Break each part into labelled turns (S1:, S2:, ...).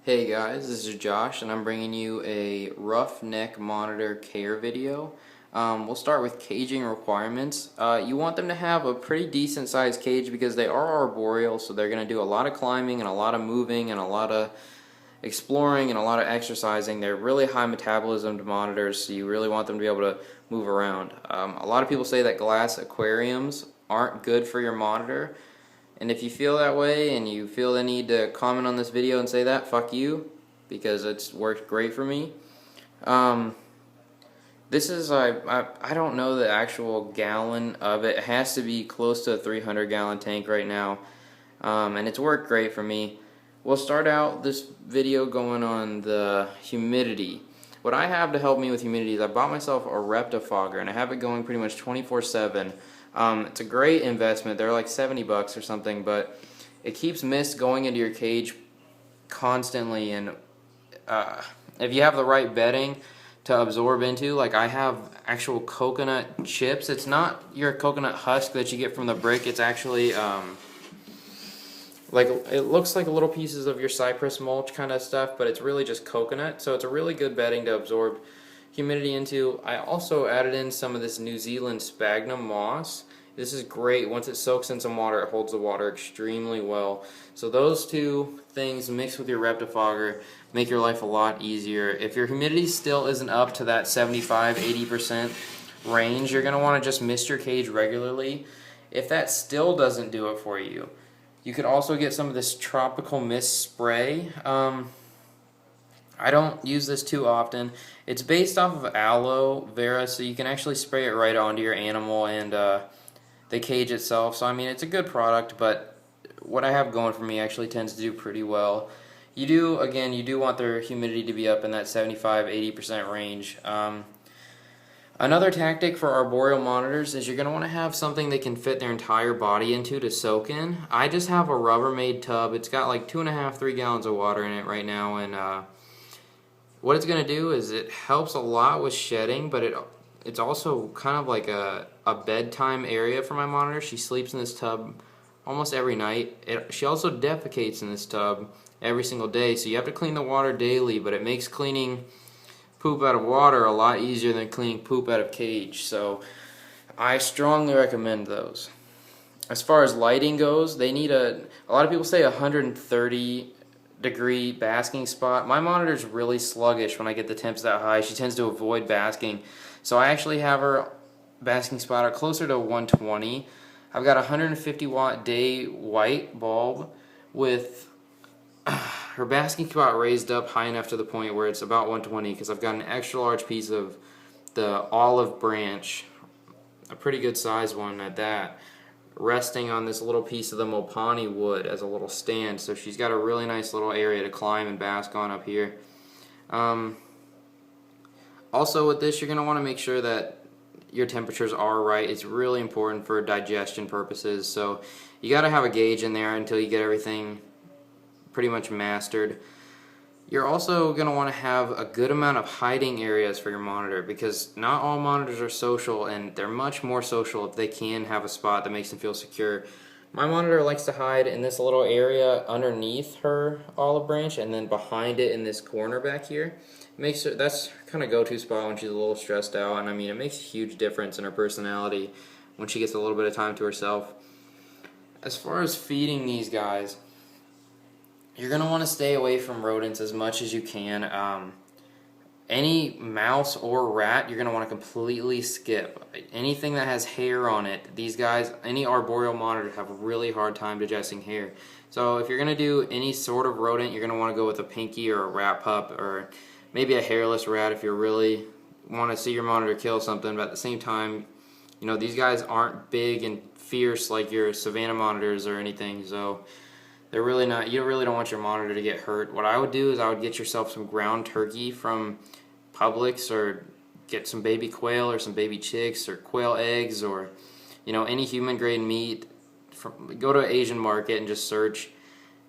S1: Hey guys, this is Josh and I'm bringing you a roughneck monitor care video. We'll start with caging requirements. You want them to have a pretty decent sized cage because they are arboreal, so they're going to do a lot of climbing and a lot of moving and a lot of exploring and a lot of exercising. They're really high metabolism monitors, so you really want them to be able to move around. A lot of people say that glass aquariums aren't good for your monitor. And if you feel that way and you feel the need to comment on this video and say that, fuck you, because it's worked great for me. This is, I don't know the actual gallon of it. It has to be close to a 300-gallon tank right now, and it's worked great for me. We'll start out this video going on the humidity. What I have to help me with humidity is I bought myself a rectifogger, and I have it going pretty much 24/7. It's a great investment. They're like 70 bucks or something, but it keeps mist going into your cage constantly, and if you have the right bedding to absorb into, like I have actual coconut chips. It's not your coconut husk that you get from the brick. It's actually like, it looks like little pieces of your cypress mulch kind of stuff, but it's really just coconut, so it's a really good bedding to absorb humidity into. I also added in some of this New Zealand sphagnum moss. This is great. Once it soaks in some water, it holds the water extremely well. So those two things mixed with your rectifogger make your life a lot easier. If your humidity still isn't up to that 75-80% range, you're going to want to just mist your cage regularly. If that still doesn't do it for you, you could also get some of this tropical mist spray. I don't use this too often. It's based off of aloe vera, so you can actually spray it right onto your animal and the cage itself. So I mean, it's a good product, but what I have going for me actually tends to do pretty well. You do want their humidity to be up in that 75-80% range. Another tactic for arboreal monitors is you're going to want to have something they can fit their entire body into to soak in. I just have a Rubbermaid tub. It's got like 2.5-3 gallons of water in it right now, and what it's going to do is it helps a lot with shedding, but it's also kind of like a bedtime area for my monitor. She sleeps in this tub almost every night. She also defecates in this tub every single day, so you have to clean the water daily, but it makes cleaning poop out of water a lot easier than cleaning poop out of cage, so I strongly recommend those. As far as lighting goes, they need a lot of people say 130-degree basking spot. My monitor's really sluggish when I get the temps that high. She tends to avoid basking, so I actually have her basking spot at closer to 120. I've got a 150-watt day white bulb with her basking spot raised up high enough to the point where it's about 120, because I've got an extra large piece of the olive branch, a pretty good size one at that, resting on this little piece of the mopani wood as a little stand, so she's got a really nice little area to climb and bask on up here. Also with this, you're going to want to make sure that your temperatures are right. It's really important for digestion purposes, so you got to have a gauge in there until you get everything pretty much mastered. You're also going to want to have a good amount of hiding areas for your monitor, because not all monitors are social, and they're much more social if they can have a spot that makes them feel secure. My monitor likes to hide in this little area underneath her olive branch, and then behind it in this corner back here. That's kind of go-to spot when she's a little stressed out, and I mean, it makes a huge difference in her personality when she gets a little bit of time to herself. As far as feeding these guys, you're going to want to stay away from rodents as much as you can. Any mouse or rat, you're going to want to completely skip. Anything that has hair on it, these guys, any arboreal monitors have a really hard time digesting hair. So if you're going to do any sort of rodent, you're going to want to go with a pinky or a rat pup, or maybe a hairless rat if you really want to see your monitor kill something. But at the same time, you know, these guys aren't big and fierce like your Savannah monitors or anything, so they're really not, you really don't want your monitor to get hurt. What I would do is I would get yourself some ground turkey from Publix, or get some baby quail or some baby chicks or quail eggs, or you know, any human grade meat. Go to an Asian market and just search,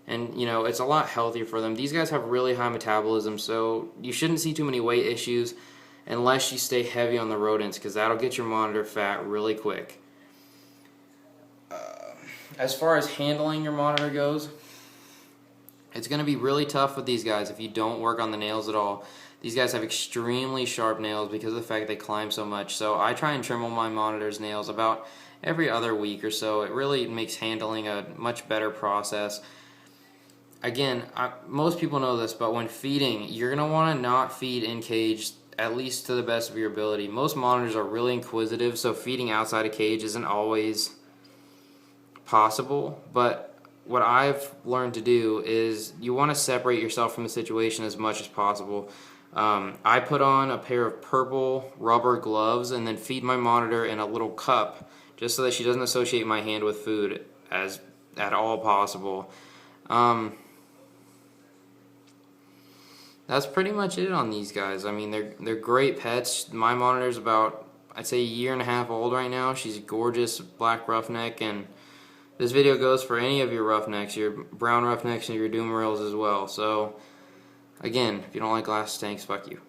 S1: and you know, it's a lot healthier for them. These guys have really high metabolism, so you shouldn't see too many weight issues unless you stay heavy on the rodents, because that'll get your monitor fat really quick. As far as handling your monitor goes, It's going to be really tough with these guys if you don't work on the nails at all. These guys have extremely sharp nails because of the fact they climb so much. So I try and trim all my monitor's nails about every other week or so. It really makes handling a much better process. Again, most people know this, but when feeding, you're going to want to not feed in cage, at least to the best of your ability. Most monitors are really inquisitive, so feeding outside a cage isn't always possible. But what I've learned to do is you want to separate yourself from the situation as much as possible. I put on a pair of purple rubber gloves and then feed my monitor in a little cup just so that she doesn't associate my hand with food as at all possible. That's pretty much it on these guys. I mean, they're great pets. My monitor's about, I'd say, a year and a half old right now. She's a gorgeous black roughneck, and this video goes for any of your roughnecks, your brown roughnecks and your Doomarills as well. So, again, if you don't like glass tanks, fuck you.